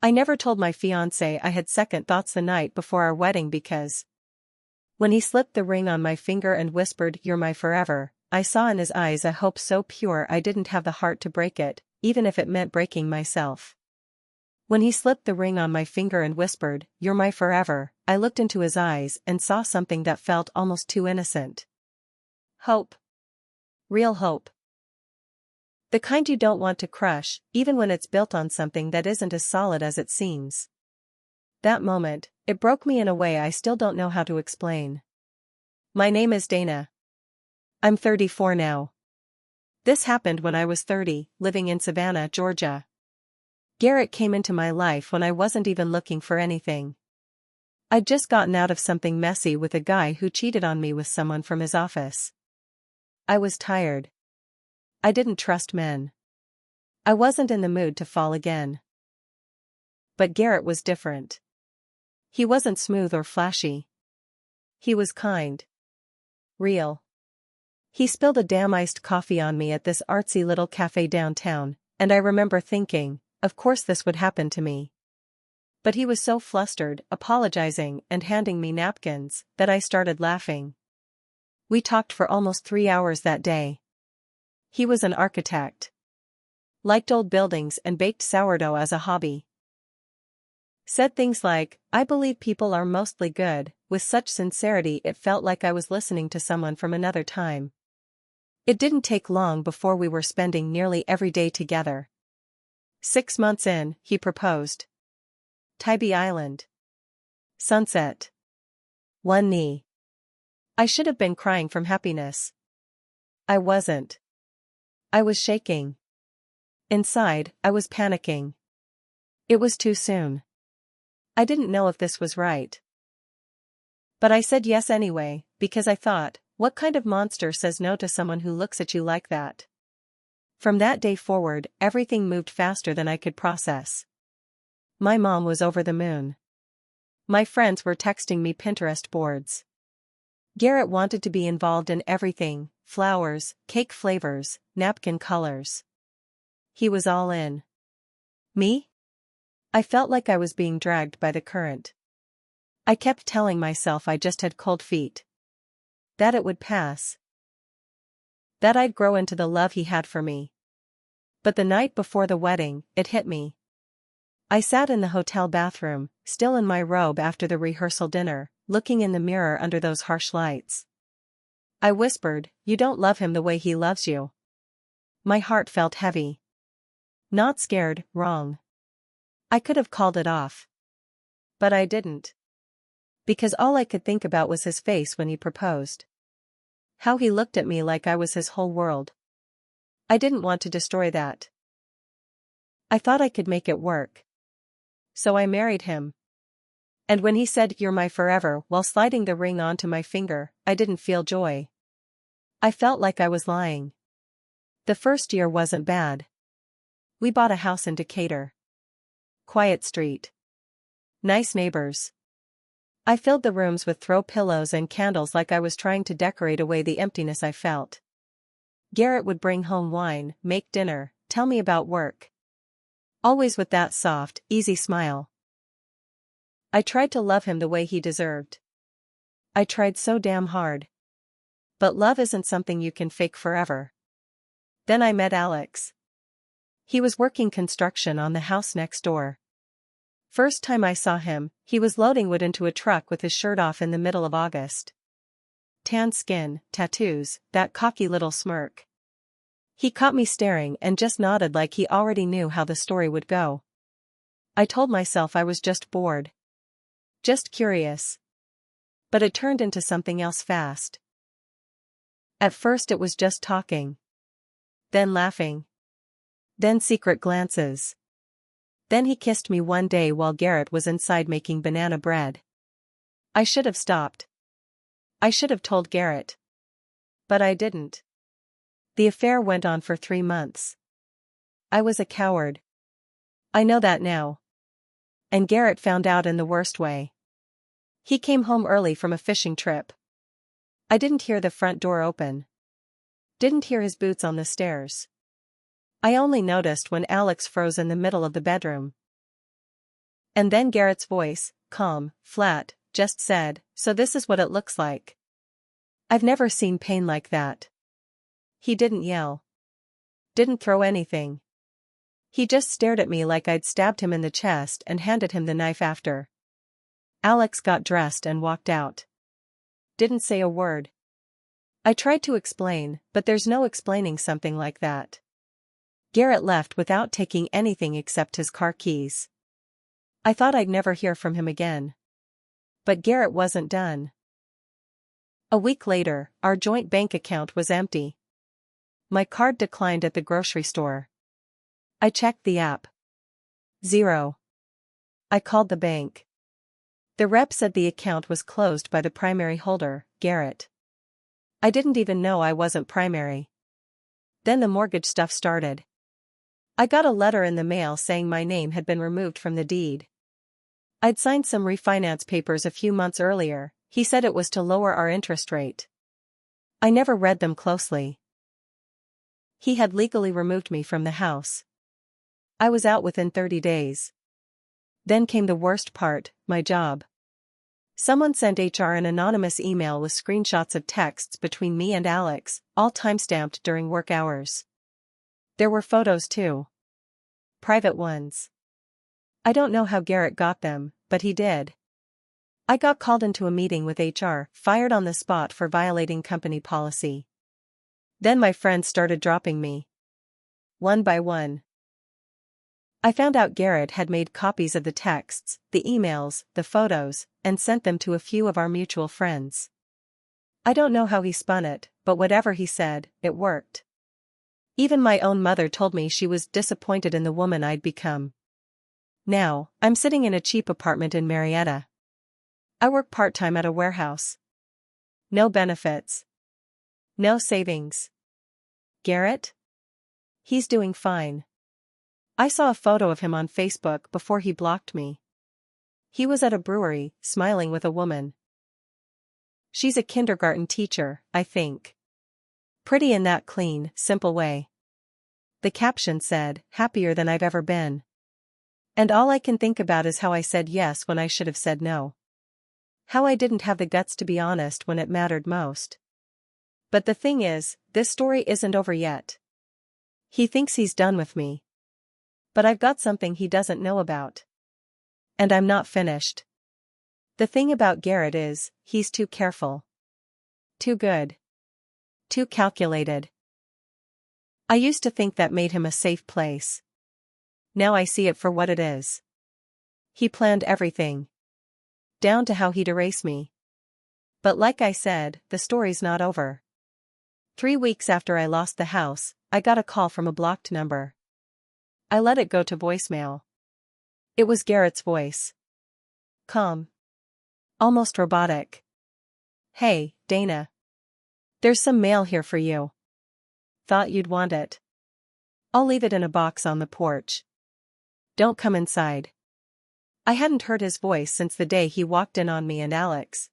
I never told my fiancé I had second thoughts the night before our wedding because when he slipped the ring on my finger and whispered, "You're my forever," I saw in his eyes a hope so pure I didn't have the heart to break it, even if it meant breaking myself. When he slipped the ring on my finger and whispered, "You're my forever," I looked into his eyes and saw something that felt almost too innocent. Hope. Real hope. The kind you don't want to crush, even when it's built on something that isn't as solid as it seems. That moment, it broke me in a way I still don't know how to explain. My name is Dana. I'm 34 now. This happened when I was 30, living in Savannah, Georgia. Garrett came into my life when I wasn't even looking for anything. I'd just gotten out of something messy with a guy who cheated on me with someone from his office. I was tired. I didn't trust men. I wasn't in the mood to fall again. But Garrett was different. He wasn't smooth or flashy. He was kind. Real. He spilled a damn iced coffee on me at this artsy little cafe downtown, and I remember thinking, of course this would happen to me. But he was so flustered, apologizing and handing me napkins, that I started laughing. We talked for almost 3 hours that day. He was an architect. Liked old buildings and baked sourdough as a hobby. Said things like, "I believe people are mostly good," with such sincerity it felt like I was listening to someone from another time. It didn't take long before we were spending nearly every day together. 6 months in, he proposed. Tybee Island. Sunset. One knee. I should have been crying from happiness. I wasn't. I was shaking. Inside, I was panicking. It was too soon. I didn't know if this was right. But I said yes anyway, because I thought, what kind of monster says no to someone who looks at you like that? From that day forward, everything moved faster than I could process. My mom was over the moon. My friends were texting me Pinterest boards. Garrett wanted to be involved in everything: flowers, cake flavors, napkin colors. He was all in. Me? I felt like I was being dragged by the current. I kept telling myself I just had cold feet. That it would pass. That I'd grow into the love he had for me. But the night before the wedding, it hit me. I sat in the hotel bathroom, still in my robe after the rehearsal dinner, looking in the mirror under those harsh lights. I whispered, "You don't love him the way he loves you." My heart felt heavy. Not scared, wrong. I could have called it off. But I didn't. Because all I could think about was his face when he proposed. How he looked at me like I was his whole world. I didn't want to destroy that. I thought I could make it work. So I married him. And when he said, "You're my forever," while sliding the ring onto my finger, I didn't feel joy. I felt like I was lying. The first year wasn't bad. We bought a house in Decatur. Quiet street. Nice neighbors. I filled the rooms with throw pillows and candles like I was trying to decorate away the emptiness I felt. Garrett would bring home wine, make dinner, tell me about work. Always with that soft, easy smile. I tried to love him the way he deserved. I tried so damn hard. But love isn't something you can fake forever. Then I met Alex. He was working construction on the house next door. First time I saw him, he was loading wood into a truck with his shirt off in the middle of August. Tan skin, tattoos, that cocky little smirk. He caught me staring and just nodded like he already knew how the story would go. I told myself I was just bored. Just curious. But it turned into something else fast. At first it was just talking. Then laughing. Then secret glances. Then he kissed me one day while Garrett was inside making banana bread. I should have stopped. I should have told Garrett. But I didn't. The affair went on for 3 months. I was a coward. I know that now. And Garrett found out in the worst way. He came home early from a fishing trip. I didn't hear the front door open. Didn't hear his boots on the stairs. I only noticed when Alex froze in the middle of the bedroom. And then Garrett's voice, calm, flat, just said, "So this is what it looks like." I've never seen pain like that. He didn't yell. Didn't throw anything. He just stared at me like I'd stabbed him in the chest and handed him the knife after. Alex got dressed and walked out. Didn't say a word. I tried to explain, but there's no explaining something like that. Garrett left without taking anything except his car keys. I thought I'd never hear from him again. But Garrett wasn't done. A week later, our joint bank account was empty. My card declined at the grocery store. I checked the app. 0. I called the bank. The rep said the account was closed by the primary holder, Garrett. I didn't even know I wasn't primary. Then the mortgage stuff started. I got a letter in the mail saying my name had been removed from the deed. I'd signed some refinance papers a few months earlier. He said it was to lower our interest rate. I never read them closely. He had legally removed me from the house. I was out within 30 days. Then came the worst part, my job. Someone sent HR an anonymous email with screenshots of texts between me and Alex, all timestamped during work hours. There were photos too. Private ones. I don't know how Garrett got them, but he did. I got called into a meeting with HR, fired on the spot for violating company policy. Then my friends started dropping me. One by one. I found out Garrett had made copies of the texts, the emails, the photos, and sent them to a few of our mutual friends. I don't know how he spun it, but whatever he said, it worked. Even my own mother told me she was disappointed in the woman I'd become. Now, I'm sitting in a cheap apartment in Marietta. I work part-time at a warehouse. No benefits. No savings. Garrett? He's doing fine. I saw a photo of him on Facebook before he blocked me. He was at a brewery, smiling with a woman. She's a kindergarten teacher, I think. Pretty in that clean, simple way. The caption said, "Happier than I've ever been." And all I can think about is how I said yes when I should have said no. How I didn't have the guts to be honest when it mattered most. But the thing is, this story isn't over yet. He thinks he's done with me. But I've got something he doesn't know about. And I'm not finished. The thing about Garrett is, he's too careful. Too good. Too calculated. I used to think that made him a safe place. Now I see it for what it is. He planned everything. Down to how he'd erase me. But like I said, the story's not over. 3 weeks after I lost the house, I got a call from a blocked number. I let it go to voicemail. It was Garrett's voice. Calm. Almost robotic. "Hey, Dana. There's some mail here for you. Thought you'd want it. I'll leave it in a box on the porch. Don't come inside." I hadn't heard his voice since the day he walked in on me and Alex.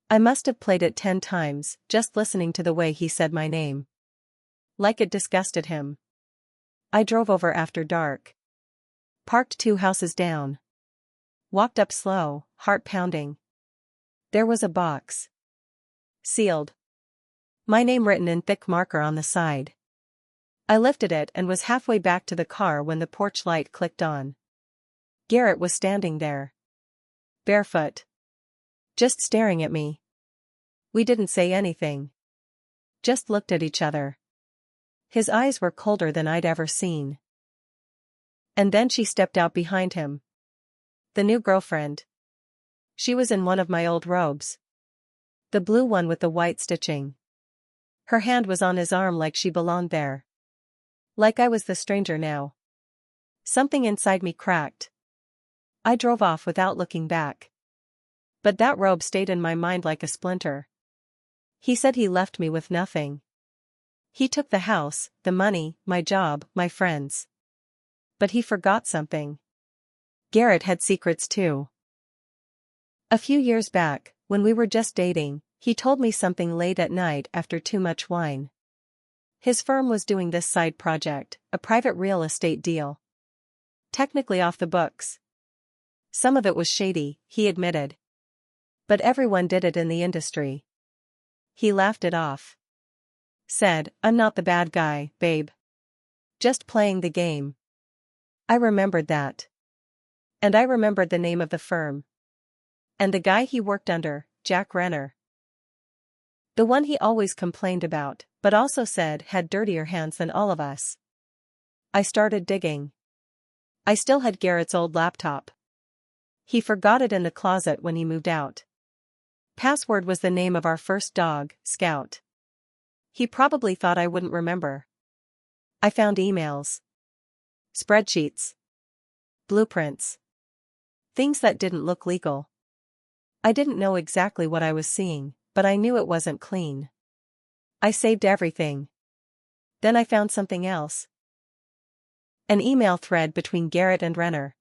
I must have played it 10 times, just listening to the way he said my name. Like it disgusted him. I drove over after dark. Parked 2 houses down. Walked up slow, heart pounding. There was a box. Sealed. My name written in thick marker on the side. I lifted it and was halfway back to the car when the porch light clicked on. Garrett was standing there. Barefoot. Just staring at me. We didn't say anything. Just looked at each other. His eyes were colder than I'd ever seen. And then she stepped out behind him. The new girlfriend. She was in one of my old robes. The blue one with the white stitching. Her hand was on his arm like she belonged there. Like I was the stranger now. Something inside me cracked. I drove off without looking back. But that robe stayed in my mind like a splinter. He said he left me with nothing. He took the house, the money, my job, my friends. But he forgot something. Garrett had secrets too. A few years back, when we were just dating, he told me something late at night after too much wine. His firm was doing this side project, a private real estate deal. Technically off the books. Some of it was shady, he admitted. But everyone did it in the industry. He laughed it off. Said, "I'm not the bad guy, babe. Just playing the game." I remembered that. And I remembered the name of the firm. And the guy he worked under, Jack Renner. The one he always complained about, but also said had dirtier hands than all of us. I started digging. I still had Garrett's old laptop. He forgot it in the closet when he moved out. Password was the name of our first dog, Scout. He probably thought I wouldn't remember. I found emails. Spreadsheets. Blueprints. Things that didn't look legal. I didn't know exactly what I was seeing, but I knew it wasn't clean. I saved everything. Then I found something else. An email thread between Garrett and Renner.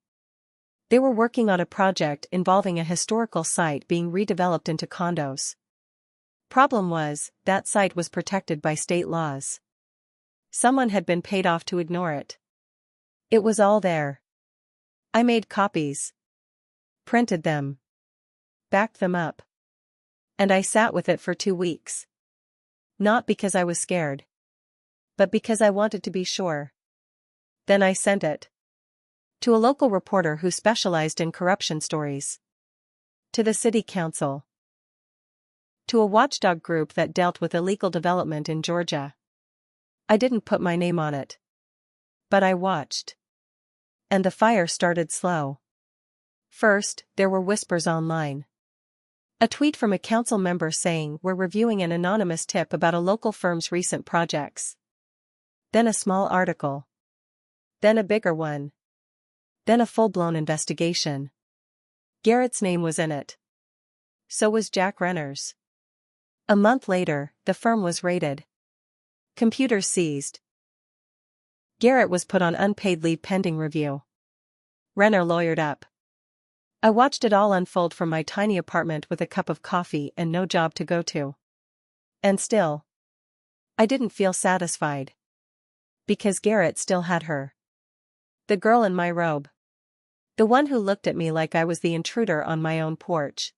They were working on a project involving a historical site being redeveloped into condos. Problem was, that site was protected by state laws. Someone had been paid off to ignore it. It was all there. I made copies. Printed them. Backed them up. And I sat with it for 2 weeks. Not because I was scared. But because I wanted to be sure. Then I sent it. To a local reporter who specialized in corruption stories. To the city council. To a watchdog group that dealt with illegal development in Georgia. I didn't put my name on it. But I watched. And the fire started slow. First, there were whispers online. A tweet from a council member saying we're reviewing an anonymous tip about a local firm's recent projects. Then a small article. Then a bigger one. Then a full-blown investigation. Garrett's name was in it. So was Jack Renner's. A month later, the firm was raided. Computers seized. Garrett was put on unpaid leave pending review. Renner lawyered up. I watched it all unfold from my tiny apartment with a cup of coffee and no job to go to. And still, I didn't feel satisfied. Because Garrett still had her. The girl in my robe. The one who looked at me like I was the intruder on my own porch.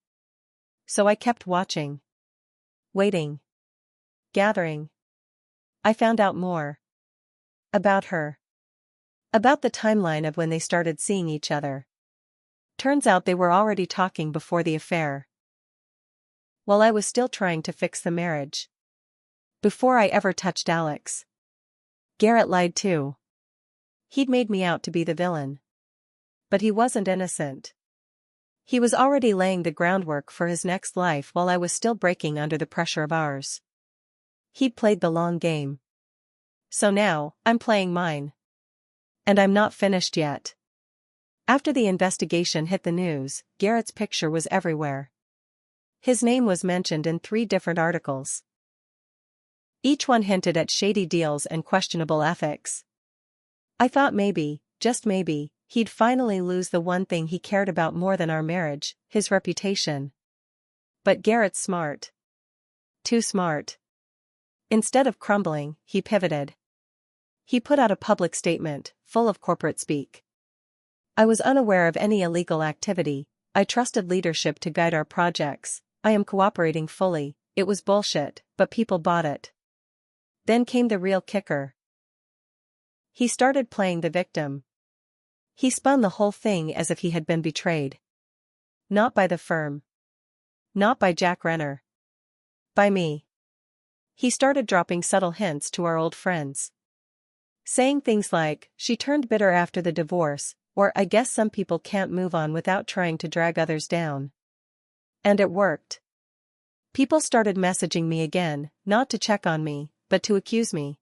So I kept watching. Waiting. Gathering. I found out more. About her. About the timeline of when they started seeing each other. Turns out they were already talking before the affair. While I was still trying to fix the marriage. Before I ever touched Alex. Garrett lied too. He'd made me out to be the villain. But he wasn't innocent. He was already laying the groundwork for his next life while I was still breaking under the pressure of ours. He'd played the long game. So now, I'm playing mine. And I'm not finished yet. After the investigation hit the news, Garrett's picture was everywhere. His name was mentioned in 3 different articles. Each one hinted at shady deals and questionable ethics. I thought maybe, just maybe, he'd finally lose the one thing he cared about more than our marriage, his reputation. But Garrett's smart. Too smart. Instead of crumbling, he pivoted. He put out a public statement, full of corporate speak. I was unaware of any illegal activity. I trusted leadership to guide our projects. I am cooperating fully. It was bullshit, but people bought it. Then came the real kicker. He started playing the victim. He spun the whole thing as if he had been betrayed. Not by the firm. Not by Jack Renner. By me. He started dropping subtle hints to our old friends. Saying things like, she turned bitter after the divorce, or I guess some people can't move on without trying to drag others down. And it worked. People started messaging me again, not to check on me, but to accuse me.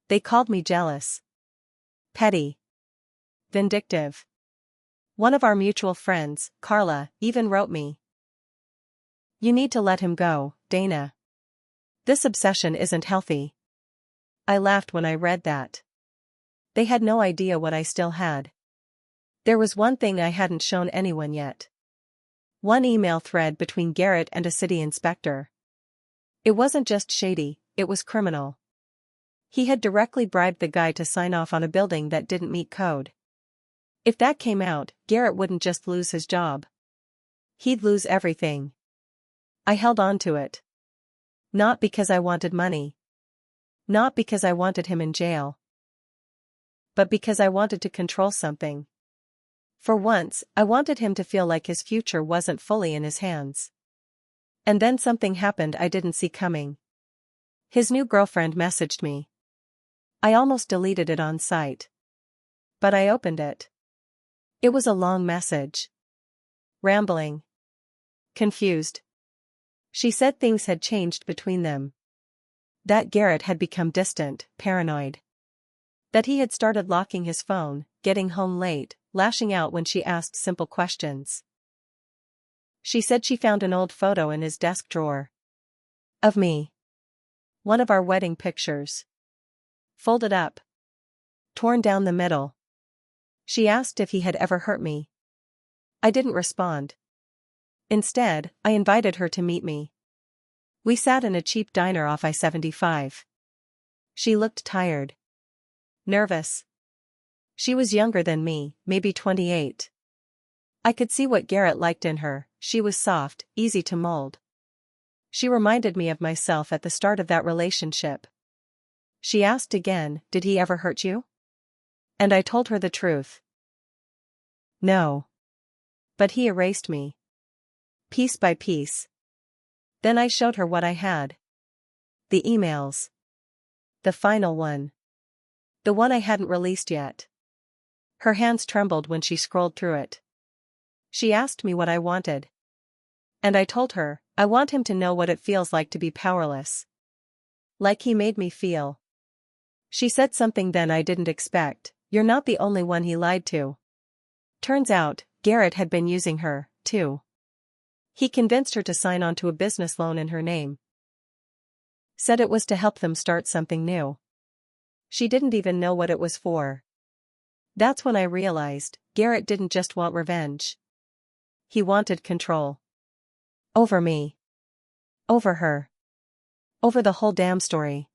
They called me jealous. Petty. Vindictive. One of our mutual friends, Carla, even wrote me. You need to let him go, Dana. This obsession isn't healthy. I laughed when I read that. They had no idea what I still had. There was one thing I hadn't shown anyone yet. One email thread between Garrett and a city inspector. It wasn't just shady, it was criminal. He had directly bribed the guy to sign off on a building that didn't meet code. If that came out, Garrett wouldn't just lose his job. He'd lose everything. I held on to it. Not because I wanted money. Not because I wanted him in jail. But because I wanted to control something. For once, I wanted him to feel like his future wasn't fully in his hands. And then something happened I didn't see coming. His new girlfriend messaged me. I almost deleted it on sight. But I opened it. It was a long message. Rambling. Confused. She said things had changed between them. That Garrett had become distant, paranoid. That he had started locking his phone, getting home late, lashing out when she asked simple questions. She said she found an old photo in his desk drawer. Of me. One of our wedding pictures. Folded up. Torn down the middle. She asked if he had ever hurt me. I didn't respond. Instead, I invited her to meet me. We sat in a cheap diner off I-75. She looked tired. Nervous. She was younger than me, maybe 28. I could see what Garrett liked in her. She was soft, easy to mold. She reminded me of myself at the start of that relationship. She asked again, "Did he ever hurt you?" And I told her the truth. No. But he erased me. Piece by piece. Then I showed her what I had. The emails. The final one. The one I hadn't released yet. Her hands trembled when she scrolled through it. She asked me what I wanted. And I told her, I want him to know what it feels like to be powerless. Like he made me feel. She said something then I didn't expect. "You're not the only one he lied to." Turns out, Garrett had been using her, too. He convinced her to sign on to a business loan in her name. Said it was to help them start something new. She didn't even know what it was for. That's when I realized, Garrett didn't just want revenge. He wanted control. Over me. Over her. Over the whole damn story.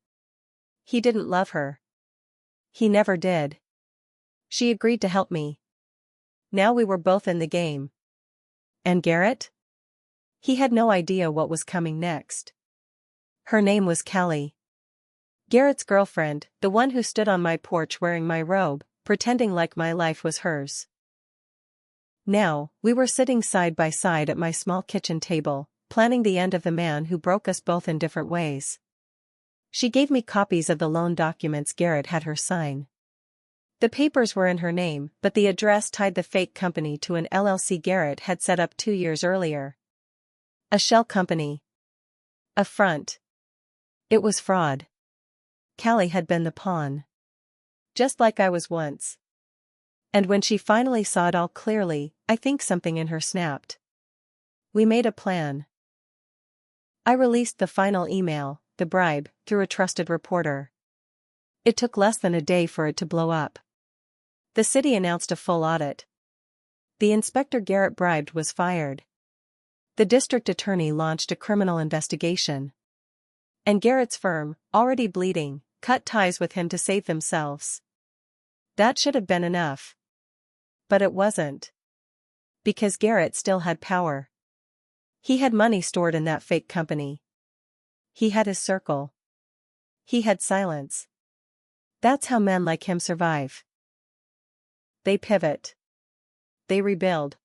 He didn't love her. He never did. She agreed to help me. Now we were both in the game. And Garrett? He had no idea what was coming next. Her name was Callie. Garrett's girlfriend, the one who stood on my porch wearing my robe, pretending like my life was hers. Now, we were sitting side by side at my small kitchen table, planning the end of the man who broke us both in different ways. She gave me copies of the loan documents Garrett had her sign. The papers were in her name, but the address tied the fake company to an LLC Garrett had set up 2 years earlier. A shell company. A front. It was fraud. Callie had been the pawn. Just like I was once. And when she finally saw it all clearly, I think something in her snapped. We made a plan. I released the final email, the bribe, through a trusted reporter. It took less than a day for it to blow up. The city announced a full audit. The inspector Garrett bribed was fired. The district attorney launched a criminal investigation. And Garrett's firm, already bleeding, cut ties with him to save themselves. That should have been enough. But it wasn't. Because Garrett still had power. He had money stored in that fake company. He had his circle. He had silence. That's how men like him survive. They pivot. They rebuild.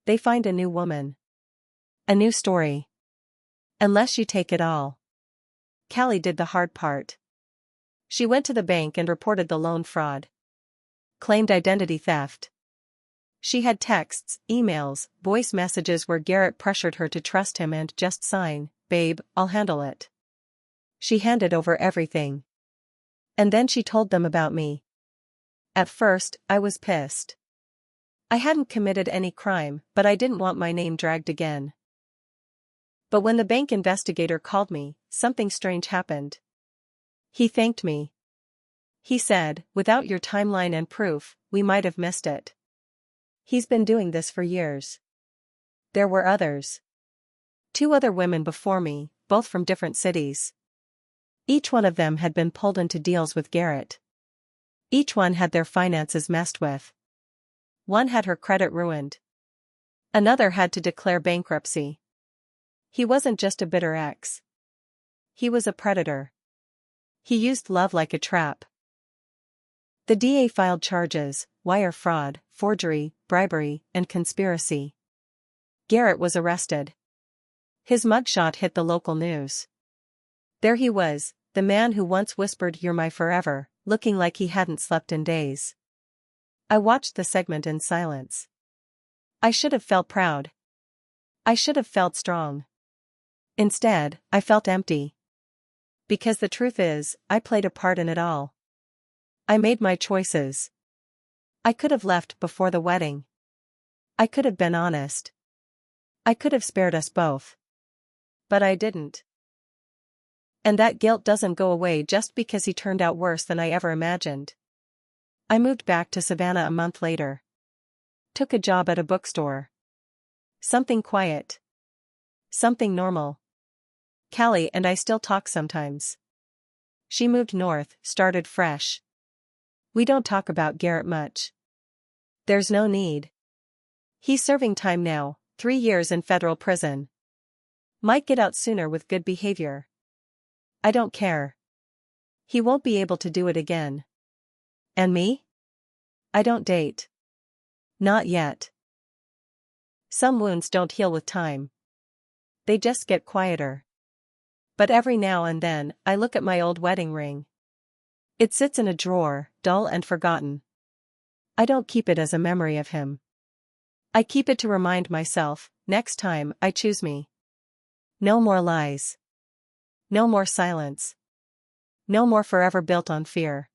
They find a new woman. A new story. Unless you take it all. Callie did the hard part. She went to the bank and reported the loan fraud. Claimed identity theft. She had texts, emails, voice messages where Garrett pressured her to trust him and just sign, "Babe, I'll handle it." She handed over everything. And then she told them about me. At first, I was pissed. I hadn't committed any crime, but I didn't want my name dragged again. But when the bank investigator called me, something strange happened. He thanked me. He said, "Without your timeline and proof, we might have missed it." He's been doing this for years. There were others. 2 other women before me, both from different cities. Each one of them had been pulled into deals with Garrett. Each one had their finances messed with. One had her credit ruined. Another had to declare bankruptcy. He wasn't just a bitter ex. He was a predator. He used love like a trap. The DA filed charges: wire fraud, forgery, bribery, and conspiracy. Garrett was arrested. His mugshot hit the local news. There he was, the man who once whispered "You're my forever," looking like he hadn't slept in days. I watched the segment in silence. I should have felt proud. I should have felt strong. Instead, I felt empty. Because the truth is, I played a part in it all. I made my choices. I could have left before the wedding. I could have been honest. I could have spared us both. But I didn't. And that guilt doesn't go away just because he turned out worse than I ever imagined. I moved back to Savannah a month later. Took a job at a bookstore. Something quiet. Something normal. Callie and I still talk sometimes. She moved north, started fresh. We don't talk about Garrett much. There's no need. He's serving time now, 3 years in federal prison. Might get out sooner with good behavior. I don't care. He won't be able to do it again. And me? I don't date. Not yet. Some wounds don't heal with time. They just get quieter. But every now and then, I look at my old wedding ring. It sits in a drawer, dull and forgotten. I don't keep it as a memory of him. I keep it to remind myself, next time I choose me. No more lies. No more silence. No more forever built on fear.